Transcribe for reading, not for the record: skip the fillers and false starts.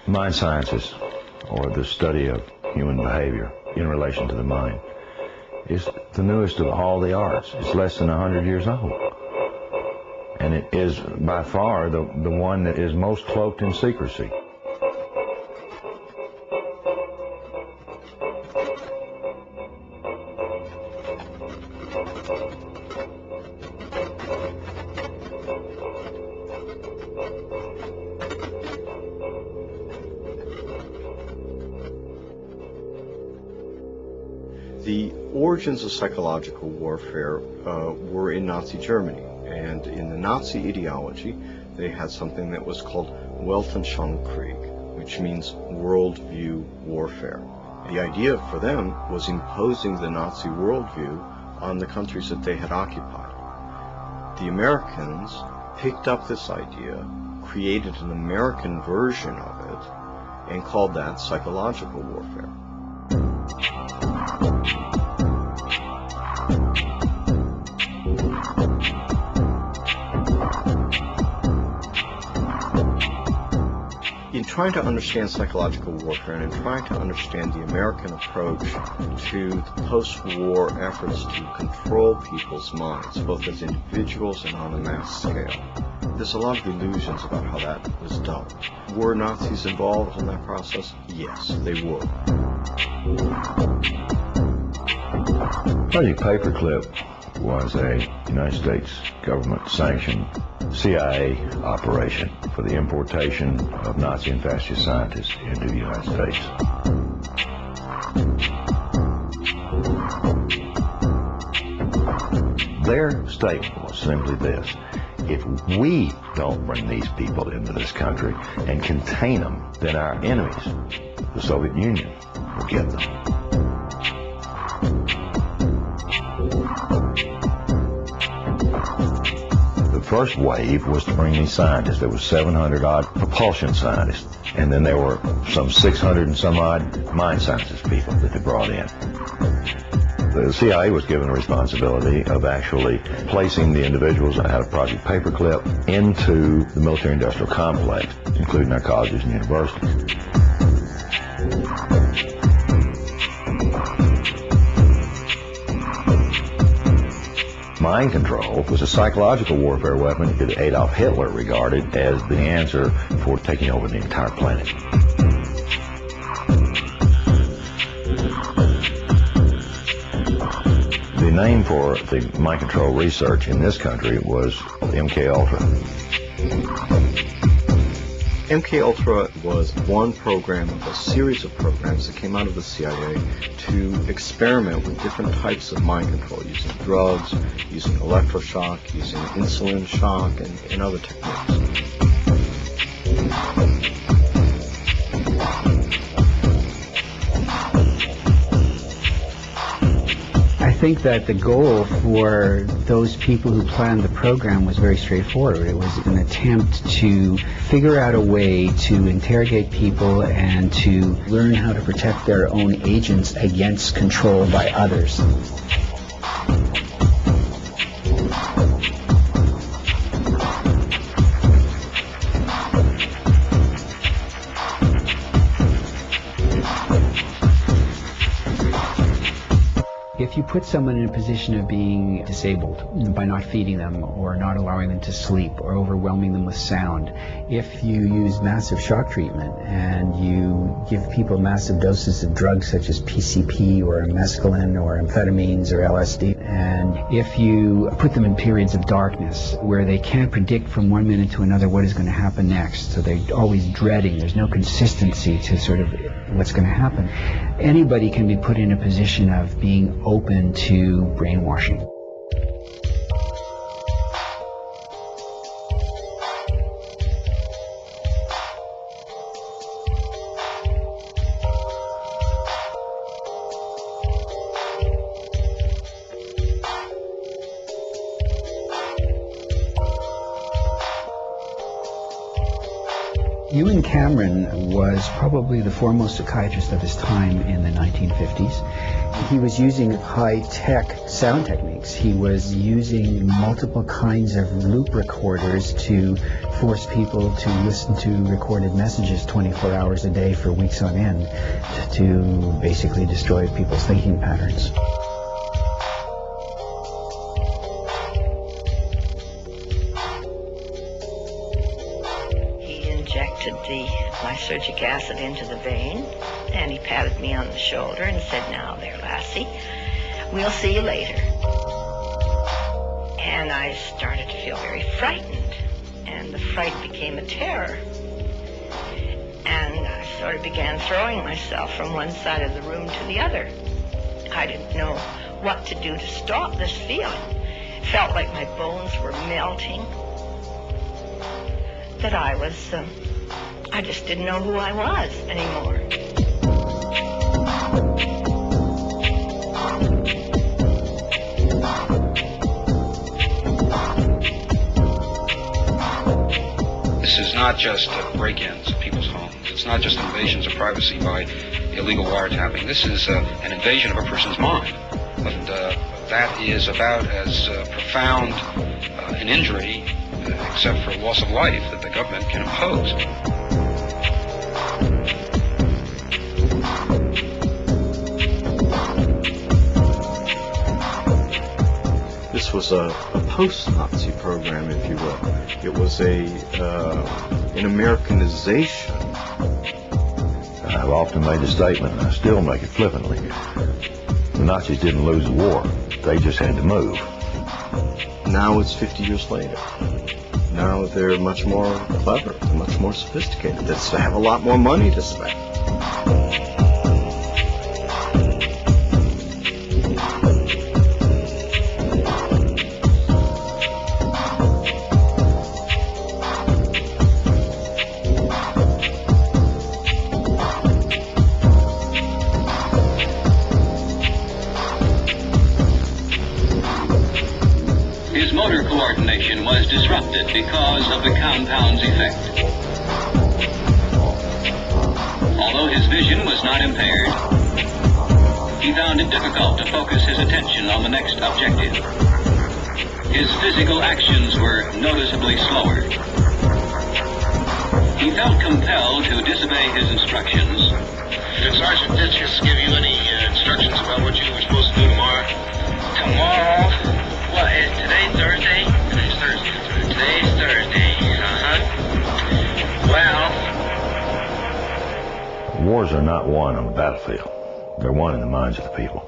Mind sciences, or the study of human behavior in relation to the mind, is the newest of all the arts. It's less than 100 years old. And it is by far the one that is most cloaked in secrecy. The origins of psychological warfare were in Nazi Germany, and in the Nazi ideology they had something that was called Weltanschauungskrieg, which means worldview warfare. The idea for them was imposing the Nazi worldview on the countries that they had occupied. The Americans picked up this idea, created an American version of it, and called that psychological warfare. In trying to understand psychological warfare and in trying to understand the American approach to the post-war efforts to control people's minds, both as individuals and on a mass scale, there's a lot of illusions about how that was done. Were Nazis involved in that process? Yes, they were. Project Paperclip was a United States government-sanctioned CIA operation for the importation of Nazi and fascist scientists into the United States. Their statement was simply this: if we don't bring these people into this country and contain them, then our enemies, the Soviet Union, will get them. The first wave was to bring these scientists. There were 700-odd propulsion scientists, and then there were some 600 and some odd mind sciences people that they brought in. The CIA was given the responsibility of actually placing the individuals out of Project Paperclip into the military-industrial complex, including our colleges and universities. Mind control was a psychological warfare weapon that Adolf Hitler regarded as the answer for taking over the entire planet. The name for the mind control research in this country was MK-Ultra. MK-Ultra was one program of a series of programs that came out of the CIA to experiment with different types of mind control, using drugs, using electroshock, using insulin shock, and other techniques. I think that the goal for those people who planned the program was very straightforward. It was an attempt to figure out a way to interrogate people and to learn how to protect their own agents against control by others. If you put someone in a position of being disabled by not feeding them or not allowing them to sleep or overwhelming them with sound, if you use massive shock treatment and you give people massive doses of drugs such as PCP or mescaline or amphetamines or LSD, and if you put them in periods of darkness where they can't predict from one minute to another what is going to happen next, so they're always dreading, there's no consistency to sort of what's going to happen, anybody can be put in a position of being open to brainwashing. Ewan Cameron was probably the foremost psychiatrist of his time in the 1950s. He was using high-tech sound techniques. He was using multiple kinds of loop recorders to force people to listen to recorded messages 24 hours a day for weeks on end to basically destroy people's thinking patterns. He injected the lysergic acid into the vein, and he patted me on the shoulder and said, "Now there, lassie, we'll see you later." And I started to feel very frightened, and the fright became a terror. And I sort of began throwing myself from one side of the room to the other. I didn't know what to do to stop this feeling. It felt like my bones were melting, that I just didn't know who I was anymore. This is not just break-ins of people's homes. It's not just invasions of privacy by illegal wiretapping. This is an invasion of a person's mind. And that is about as profound an injury, except for loss of life, that the government can impose. This was a post-Nazi program, if you will. It was an Americanization. I've often made the statement, and I still make it flippantly. The Nazis didn't lose the war. They just had to move. Now it's 50 years later. Now they're much more clever, much more sophisticated. They have a lot more money to spend. His motor coordination was disrupted because of the compound's effect. Although his vision was not impaired, he found it difficult to focus his attention on the next objective. His physical actions were noticeably slower. He felt compelled to disobey his instructions. Did Sergeant Ditches give you any instructions about what you were supposed to do tomorrow? Tomorrow? What, is today Thursday? Today's Thursday. Today's Thursday, Well... Wars are not won on the battlefield. They're won in the minds of the people.